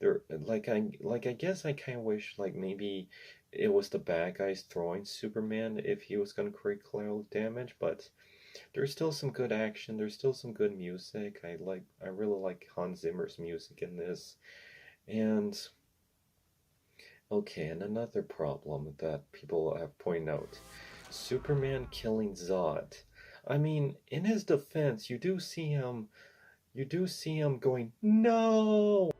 There, I guess I kind of wish like maybe it was the bad guys throwing Superman if he was gonna create collateral damage, but there's still some good action. There's still some good music. I really like Hans Zimmer's music in this. And okay, and another problem that people have pointed out, Superman killing Zod. I mean, in his defense, you do see him going, no!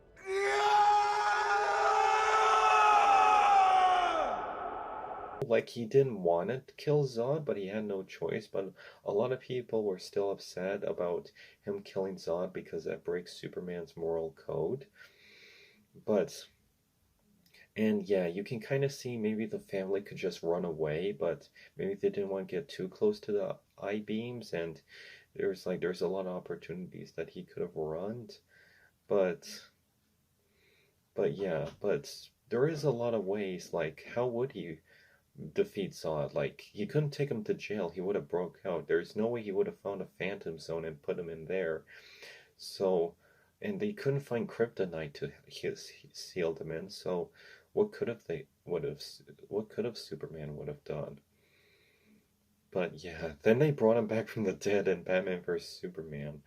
Like he didn't want to kill Zod, but he had no choice. But a lot of people were still upset about him killing Zod because that breaks Superman's moral code. But, and yeah, you can kind of see maybe the family could just run away, but maybe they didn't want to get too close to the I beams, and there's a lot of opportunities that he could have run, but but there is a lot of ways. Like, how would he defeat Zod? Like, he couldn't take him to jail. He would have broke out. There's no way he would have found a Phantom Zone and put him in there. So, and they couldn't find Kryptonite to seal them in. So, what could have they would have what could have Superman would have done? But yeah, then they brought him back from the dead in Batman vs Superman.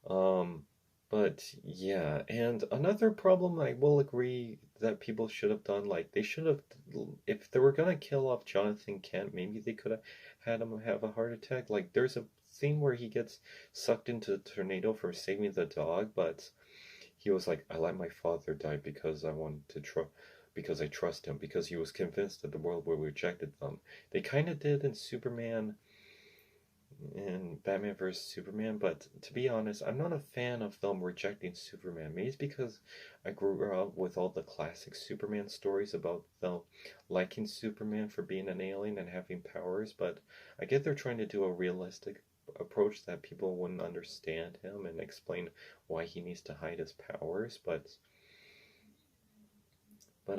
Um, but yeah, and another problem I will agree that people should have done, like they should have, if they were gonna kill off Jonathan Kent, maybe they could have had him have a heart attack. Like there's a scene where he gets sucked into the tornado for saving the dog, but he was like, I let my father die because I wanted to because I trust him, because he was convinced that the world would reject them. They kind of did in Batman vs Superman, but to be honest, I'm not a fan of them rejecting Superman. Maybe it's because I grew up with all the classic Superman stories about them liking Superman for being an alien and having powers, but I get they're trying to do a realistic approach that people wouldn't understand him and explain why he needs to hide his powers, but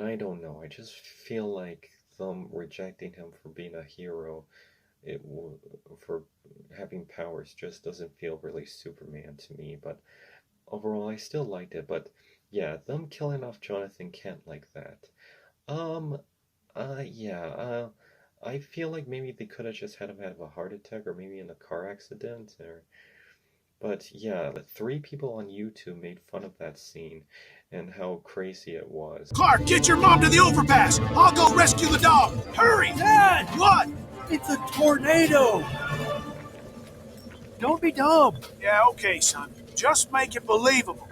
I don't know. I just feel like them rejecting him for being a hero it for having powers just doesn't feel really Superman to me. But overall, I still liked it. But yeah, them killing off Jonathan Kent like that. Um, yeah, I feel like maybe they could have just had him have a heart attack or maybe in a car accident or. But yeah, the three people on YouTube made fun of that scene and how crazy it was. Clark, get your mom to the overpass. I'll go rescue the dog. Hurry! Dad! What? It's a tornado! Don't be dumb! Yeah, okay, son. Just make it believable.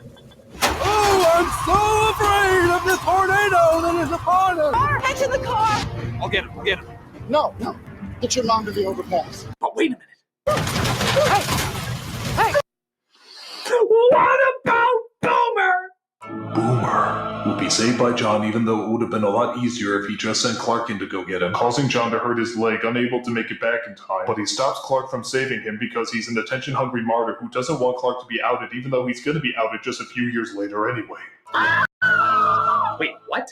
Oh, I'm so afraid of the tornado that is upon us! Get to the car! I'll get him. I'll get him. No. Get your mom to the overpass. But wait a minute. Hey! What about Boomer? Boomer will be saved by John, even though it would have been a lot easier if he just sent Clark in to go get him, causing John to hurt his leg, unable to make it back in time. But he stops Clark from saving him because he's an attention-hungry martyr who doesn't want Clark to be outed, even though he's going to be outed just a few years later anyway. Wait, what?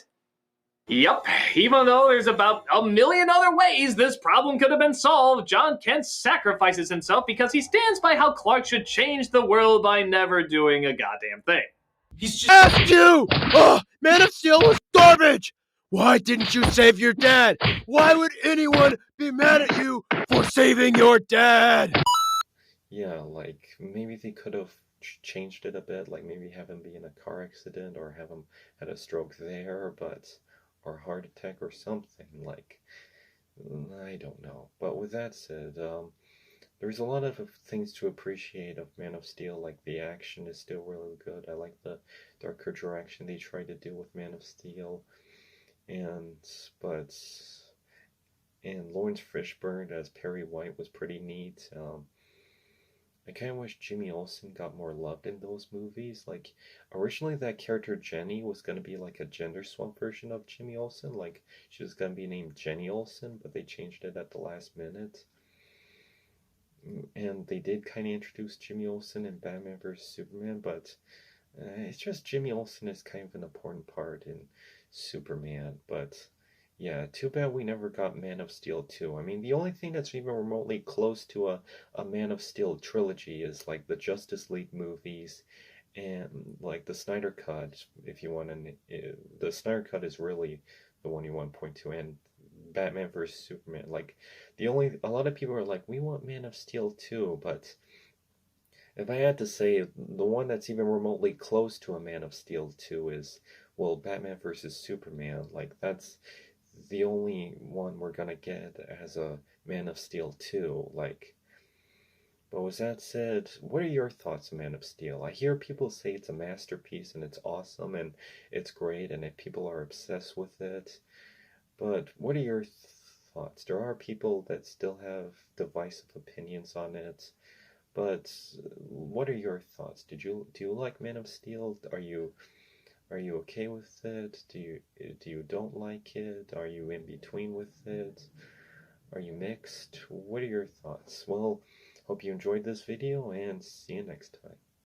Yep, even though there's about a million other ways this problem could have been solved, John Kent sacrifices himself because he stands by how Clark should change the world by never doing a goddamn thing. He's just asked you! Oh, Man of Steel was garbage! Why didn't you save your dad? Why would anyone be mad at you for saving your dad? Yeah, like maybe they could have changed it a bit, like maybe have him be in a car accident or have him had a stroke there, but or heart attack or something. Like I don't know. But with that said, there's a lot of things to appreciate of Man of Steel. Like the action is still really good. I like the darker direction they tried to do with Man of Steel, and but and Lawrence Fishburne as Perry White was pretty neat. I kind of wish Jimmy Olsen got more love in those movies. Like, originally that character Jenny was going to be like a gender swap version of Jimmy Olsen. Like, she was going to be named Jenny Olsen, but they changed it at the last minute. And they did kind of introduce Jimmy Olsen in Batman vs. Superman, but it's just Jimmy Olsen is kind of an important part in Superman, but yeah, too bad we never got Man of Steel 2. I mean, the only thing that's even remotely close to a Man of Steel trilogy is like the Justice League movies and like the Snyder Cut, if you want to, the Snyder Cut is really the one you want to point to, and Batman vs Superman. Like a lot of people are like, we want Man of Steel too, but if I had to say, the one that's even remotely close to a Man of Steel 2 is, well, Batman vs Superman. Like, that's the only one we're gonna get as a Man of Steel 2. Like, but with that said, what are your thoughts on Man of Steel? I hear people say it's a masterpiece and it's awesome and it's great and that people are obsessed with it. But what are your thoughts? There are people that still have divisive opinions on it. But what are your thoughts? Do you like Man of Steel? Are you okay with it? Do you don't like it? Are you in between with it? Are you mixed? What are your thoughts? Well, hope you enjoyed this video and see you next time.